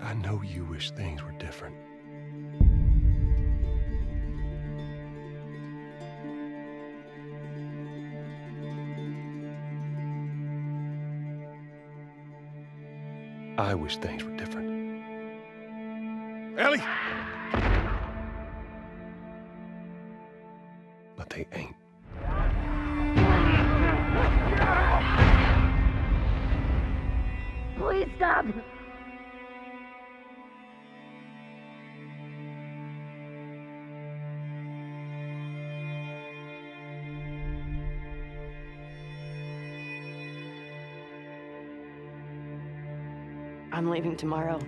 I know you wish things were different. I wish things were different. Ellie! But they ain't. Please stop! I'm leaving tomorrow.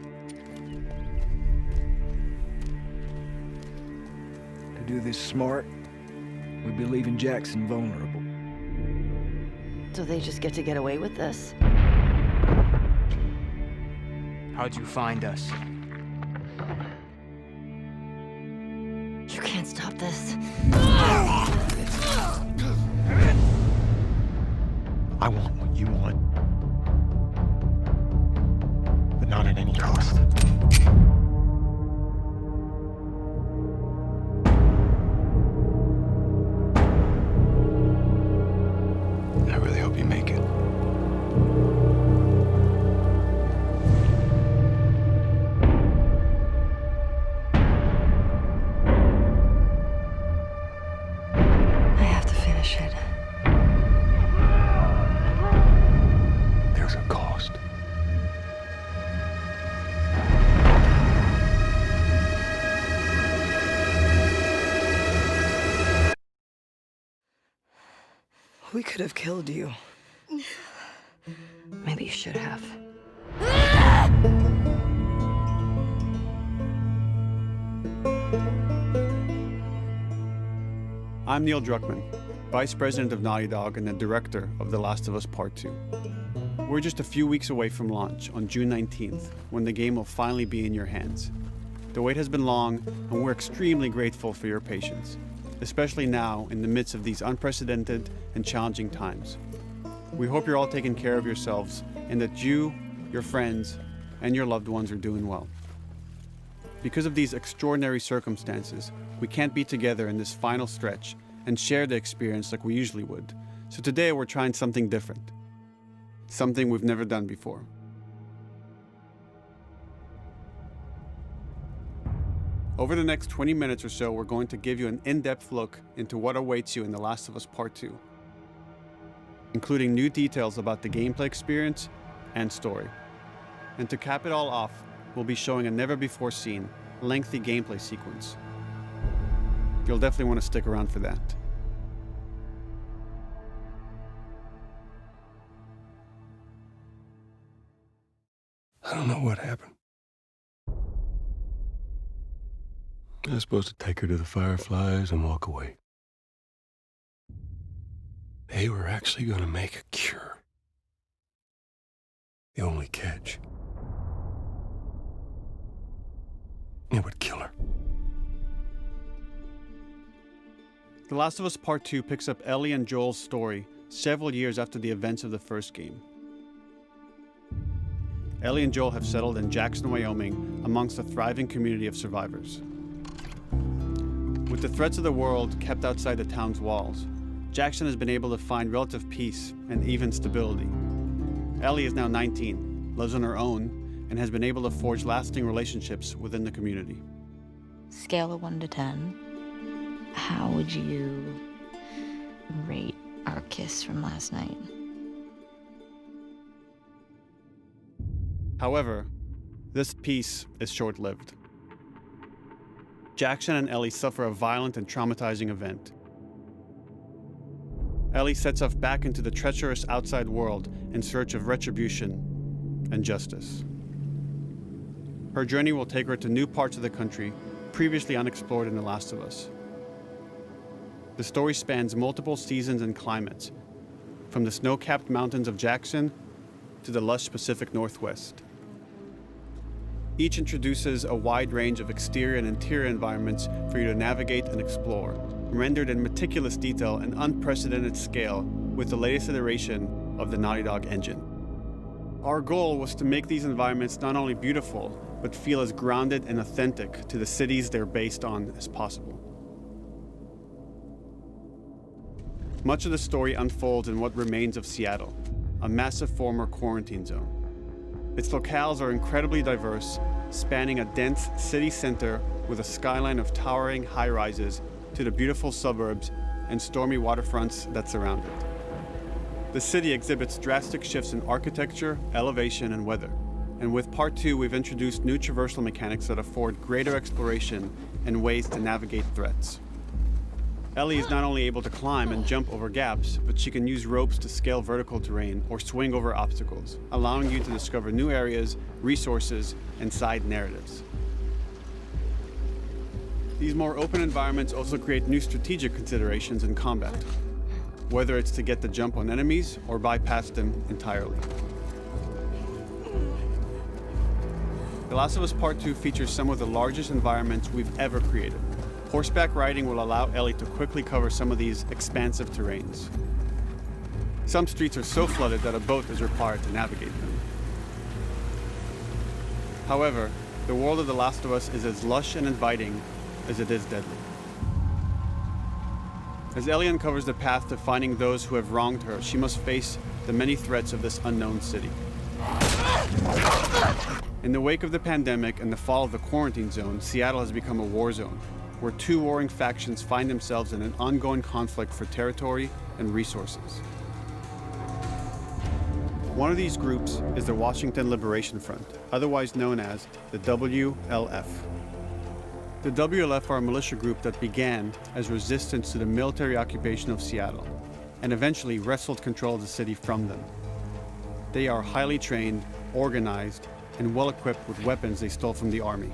To do this smart, we'd be leaving Jackson vulnerable. So they just get to get away with this? How'd you find us? You can't stop this. I want what you want. But not at any cost. I really hope you make it. I have to finish it. There's a cost. We could have killed you. Maybe you should have. I'm Neil Druckmann, Vice President of Naughty Dog and the Director of The Last of Us Part 2. We're just a few weeks away from launch on June 19th, when the game will finally be in your hands. The wait has been long, and we're extremely grateful for your patience, especially now in the midst of these unprecedented and challenging times. We hope you're all taking care of yourselves and that you, your friends, and your loved ones are doing well. Because of these extraordinary circumstances, we can't be together in this final stretch and share the experience like we usually would. So today we're trying something different. Something we've never done before. Over the next 20 minutes or so, we're going to give you an in-depth look into what awaits you in The Last of Us Part 2, including new details about the gameplay experience and story. And to cap it all off, we'll be showing a never-before-seen, lengthy gameplay sequence. You'll definitely want to stick around for that. I don't know what happened. I was supposed to take her to the Fireflies and walk away. They were actually going to make a cure. The only catch, it would kill her. The Last of Us Part 2 picks up Ellie and Joel's story several years after the events of the first game. Ellie and Joel have settled in Jackson, Wyoming, amongst a thriving community of survivors. With the threats of the world kept outside the town's walls, Jackson has been able to find relative peace and even stability. Ellie is now 19, lives on her own, and has been able to forge lasting relationships within the community. Scale of 1 to 10. How would you rate our kiss from last night? However, this peace is short-lived. Jackson and Ellie suffer a violent and traumatizing event. Ellie sets off back into the treacherous outside world in search of retribution and justice. Her journey will take her to new parts of the country previously unexplored in The Last of Us. The story spans multiple seasons and climates, from the snow-capped mountains of Jackson to the lush Pacific Northwest. Each introduces a wide range of exterior and interior environments for you to navigate and explore, rendered in meticulous detail and unprecedented scale with the latest iteration of the Naughty Dog engine. Our goal was to make these environments not only beautiful, but feel as grounded and authentic to the cities they're based on as possible. Much of the story unfolds in what remains of Seattle, a massive former quarantine zone. Its locales are incredibly diverse, spanning a dense city center with a skyline of towering high-rises to the beautiful suburbs and stormy waterfronts that surround it. The city exhibits drastic shifts in architecture, elevation, and weather. And with Part 2, we've introduced new traversal mechanics that afford greater exploration and ways to navigate threats. Ellie is not only able to climb and jump over gaps, but she can use ropes to scale vertical terrain or swing over obstacles, allowing you to discover new areas, resources, and side narratives. These more open environments also create new strategic considerations in combat, whether it's to get the jump on enemies or bypass them entirely. The Last of Us Part 2 features some of the largest environments we've ever created. Horseback riding will allow Ellie to quickly cover some of these expansive terrains. Some streets are so flooded that a boat is required to navigate them. However, the world of The Last of Us is as lush and inviting as it is deadly. As Ellie uncovers the path to finding those who have wronged her, she must face the many threats of this unknown city. In the wake of the pandemic and the fall of the quarantine zone, Seattle has become a war zone, where two warring factions find themselves in an ongoing conflict for territory and resources. One of these groups is the Washington Liberation Front, otherwise known as the WLF. The WLF are a militia group that began as resistance to the military occupation of Seattle and eventually wrestled control of the city from them. They are highly trained, organized, and well-equipped with weapons they stole from the army.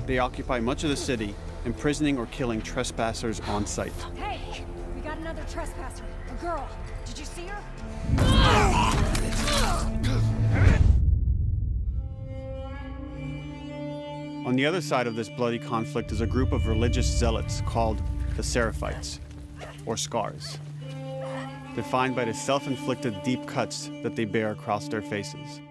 They occupy much of the city, imprisoning or killing trespassers on sight. Hey, we got another trespasser, a girl. Did you see her? On the other side of this bloody conflict is a group of religious zealots called the Seraphites, or Scars, defined by the self-inflicted deep cuts that they bear across their faces.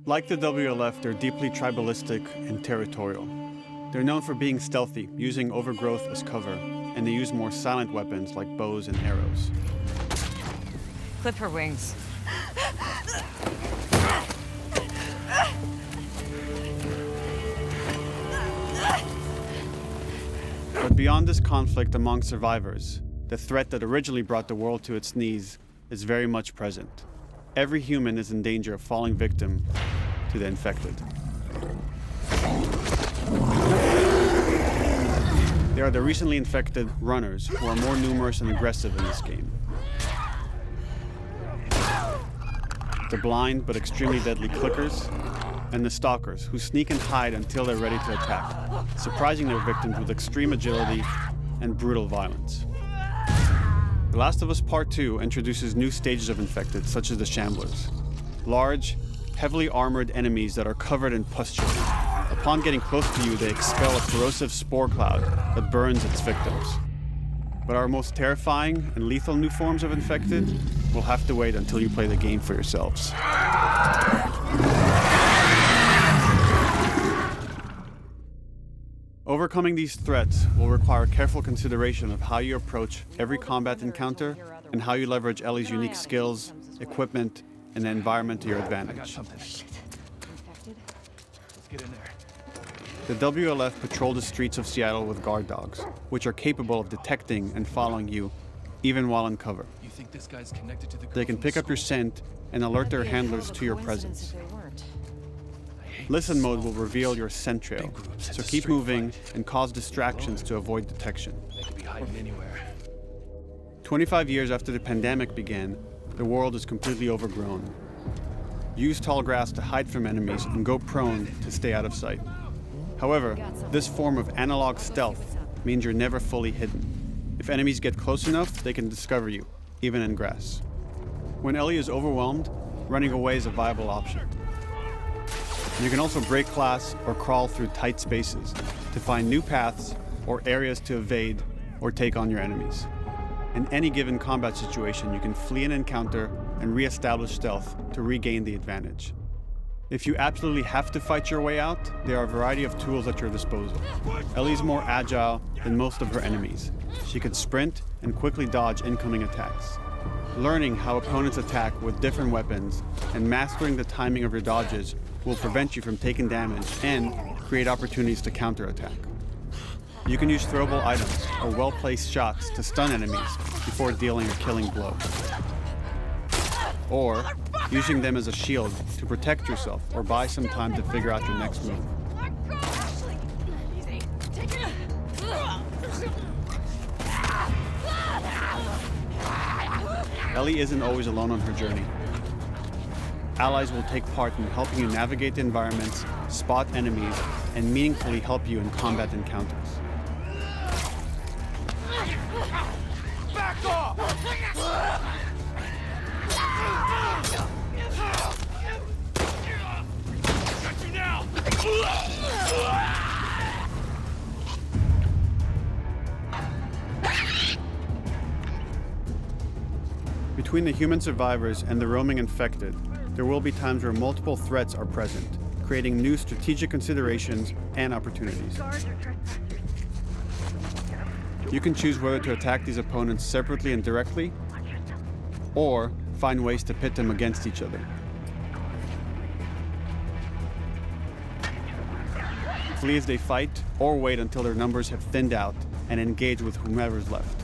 Like the WLF, they're deeply tribalistic and territorial. They're known for being stealthy, using overgrowth as cover, and they use more silent weapons like bows and arrows. Clip her wings. But beyond this conflict among survivors, the threat that originally brought the world to its knees is very much present. Every human is in danger of falling victim to the infected. They are the recently infected runners, who are more numerous and aggressive in this game. The blind but extremely deadly clickers, and the stalkers, who sneak and hide until they're ready to attack, surprising their victims with extreme agility and brutal violence. The Last of Us Part 2 introduces new stages of infected, such as the Shamblers. Large, heavily armored enemies that are covered in pustule. Upon getting close to you, they expel a corrosive spore cloud that burns its victims. But our most terrifying and lethal new forms of infected will have to wait until you play the game for yourselves. Overcoming these threats will require careful consideration of how you approach every combat encounter and how you leverage Ellie's unique skills, equipment, and the environment to your advantage. Let's get in there. The WLF patrol the streets of Seattle with guard dogs, which are capable of detecting and following you, even while in cover. You think this guy's connected to the girl They can from pick the up your school? scent and alert their handlers to your presence. Listen mode will reveal your scent trail, so keep moving and cause distractions to avoid detection. They could be hiding anywhere. 25 years after the pandemic began, the world is completely overgrown. Use tall grass to hide from enemies and go prone to stay out of sight. However, this form of analog stealth means you're never fully hidden. If enemies get close enough, they can discover you, even in grass. When Ellie is overwhelmed, running away is a viable option. You can also break glass or crawl through tight spaces to find new paths or areas to evade or take on your enemies. In any given combat situation, you can flee an encounter and re-establish stealth to regain the advantage. If you absolutely have to fight your way out, there are a variety of tools at your disposal. Ellie's more agile than most of her enemies. She can sprint and quickly dodge incoming attacks. Learning how opponents attack with different weapons and mastering the timing of your dodges will prevent you from taking damage and create opportunities to counterattack. You can use throwable items or well-placed shots to stun enemies before dealing a killing blow. Or using them as a shield to protect yourself or buy some time to figure out your next move. Ellie isn't always alone on her journey. Allies will take part in helping you navigate the environments, spot enemies, and meaningfully help you in combat encounters. Back off! Got you now! Between the human survivors and the roaming infected, there will be times where multiple threats are present, creating new strategic considerations and opportunities. You can choose whether to attack these opponents separately and directly, or find ways to pit them against each other. Flee as they fight, or wait until their numbers have thinned out and engage with whomever's left.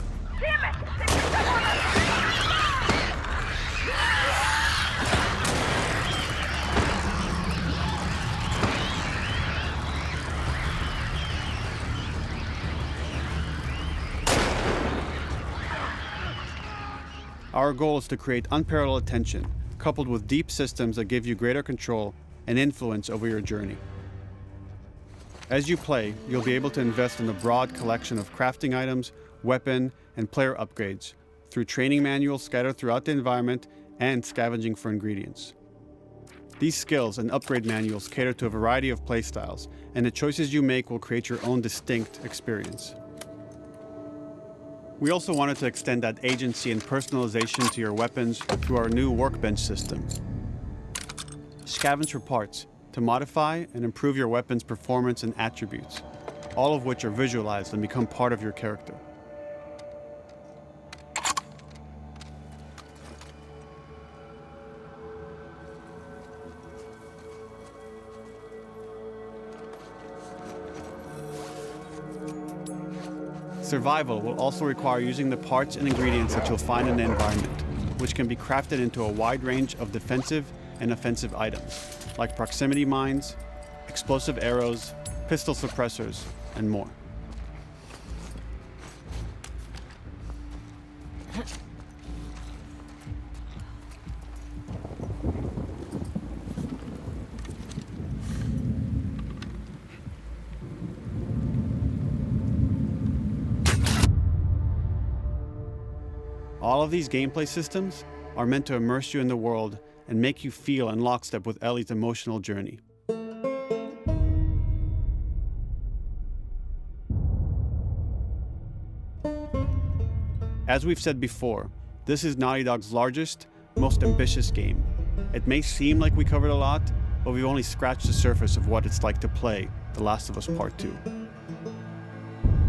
Our goal is to create unparalleled tension, coupled with deep systems that give you greater control and influence over your journey. As you play, you'll be able to invest in a broad collection of crafting items, weapon, and player upgrades through training manuals scattered throughout the environment and scavenging for ingredients. These skills and upgrade manuals cater to a variety of playstyles, and the choices you make will create your own distinct experience. We also wanted to extend that agency and personalization to your weapons through our new workbench system. Scavenge for parts to modify and improve your weapon's performance and attributes, all of which are visualized and become part of your character. Survival will also require using the parts and ingredients that you'll find in the environment, which can be crafted into a wide range of defensive and offensive items, like proximity mines, explosive arrows, pistol suppressors, and more. All of these gameplay systems are meant to immerse you in the world and make you feel in lockstep with Ellie's emotional journey. As we've said before, this is Naughty Dog's largest, most ambitious game. It may seem like we covered a lot, but we've only scratched the surface of what it's like to play The Last of Us Part 2.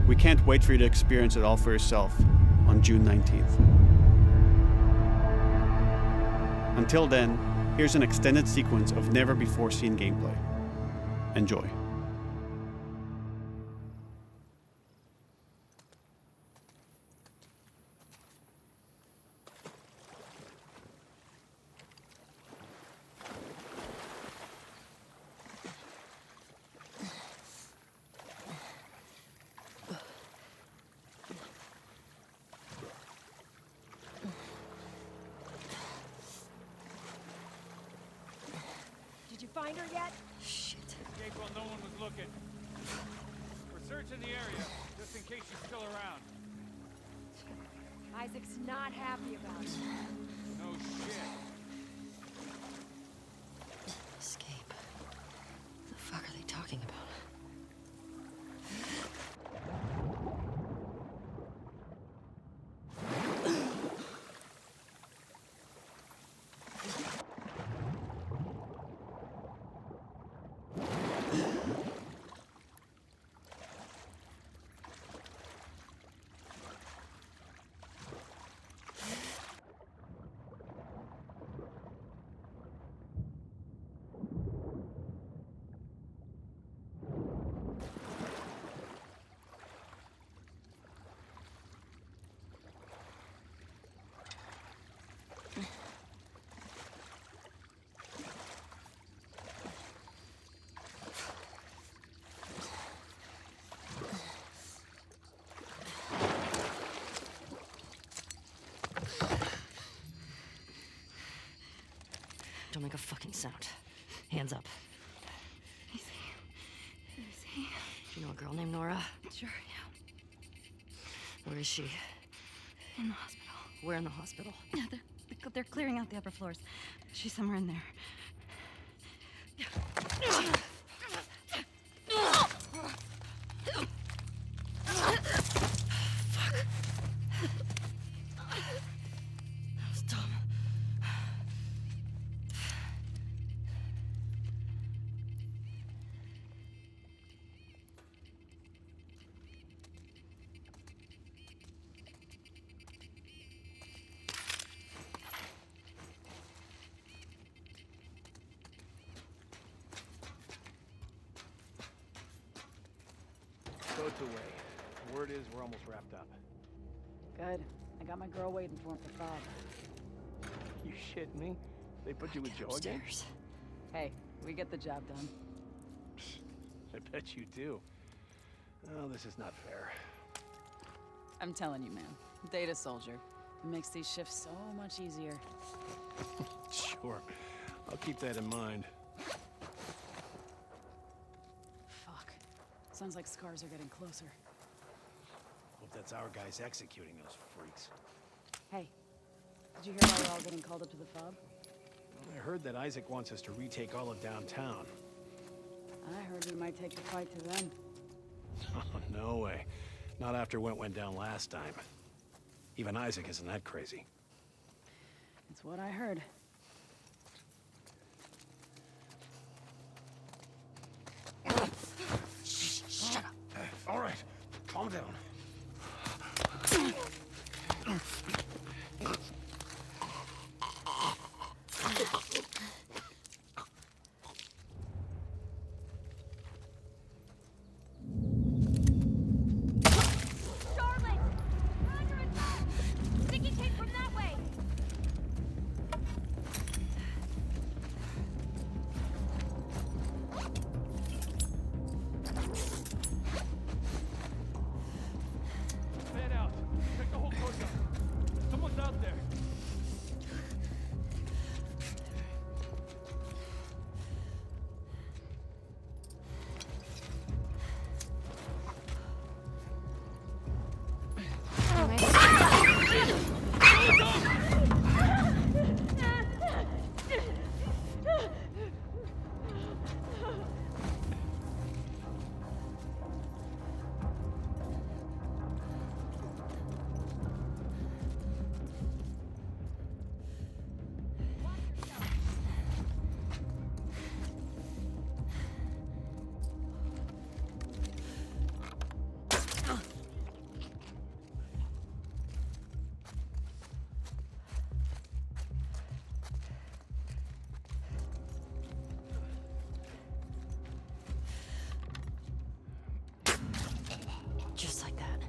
We can't wait for you to experience it all for yourself on June 19th. Until then, here's an extended sequence of never-before-seen gameplay. Enjoy. Did you find her yet? Shit. Escape while no one was looking. We're searching the area, just in case she's still around. Isaac's not happy about it. No shit. Escape. What the fuck are they talking about? make a fucking sound. Hands up. Easy. Do you know a girl named Nora? Sure, yeah. Where is she? In the hospital. Where in the hospital? Yeah, they're clearing out the upper floors. She's somewhere in there. That was dumb. Boat's away. Word is we're almost wrapped up. Good. I got my girl waiting for him for Bob. You shitting me? They put you with Joe again? Upstairs. Hey, we get the job done. I bet you do. Oh, this is not fair. I'm telling you, man. Data soldier. It makes these shifts so much easier. Sure. I'll keep that in mind. Fuck. Sounds like scars are getting closer. Hope that's our guys executing those freaks. Hey, did you hear why we're all getting called up to the fob? I heard that Isaac wants us to retake all of downtown. I heard we might take the fight to them. Oh, no way. Not after what went down last time. Even Isaac isn't that crazy. It's what I heard. Shut up. All right, calm down. Charlotte! Roger and go! Sticky tape from that way! Fan out. Take the whole course up. Someone's out there. Just like that.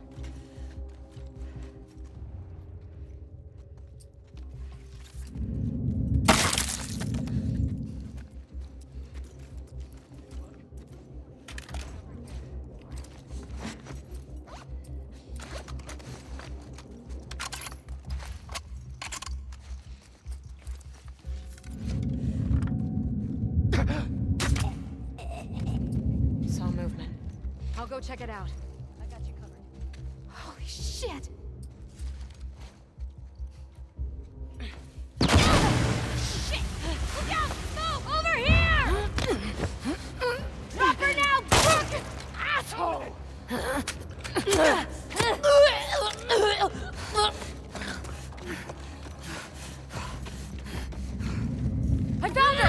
Saw movement. I'll go check it out. I got you covered. Holy shit! Shit! Look out! Move! Over here! Drop her now! Crook! Asshole! I found her!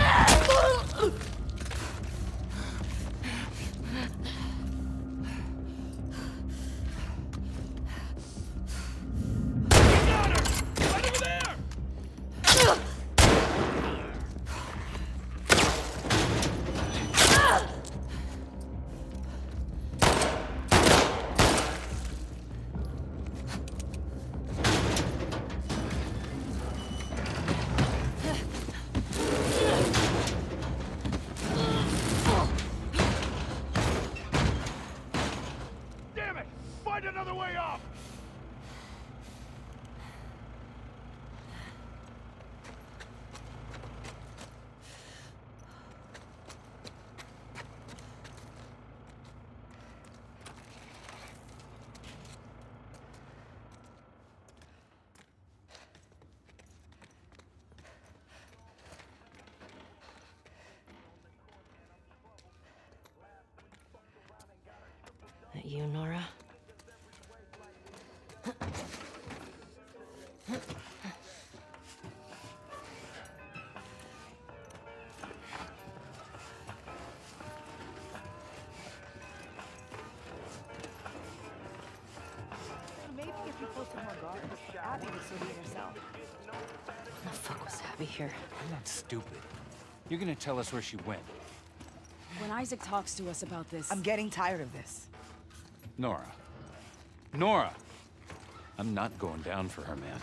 That you, Nora? Maybe if you posted more guards, Abby would still be herself. When the fuck was Abby here? I'm not stupid. You're gonna tell us where she went. When Isaac talks to us about this... I'm getting tired of this. Nora. Nora! I'm not going down for her, man.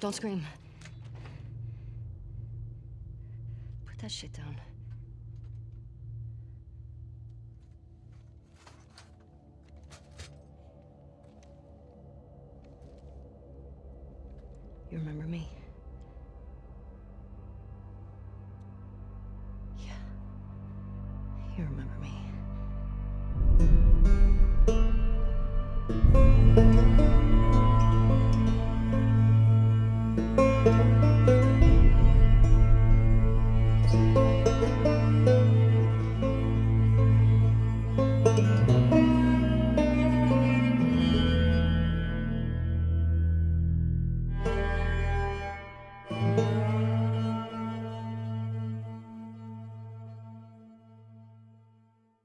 Don't scream. Put that shit down. You remember me?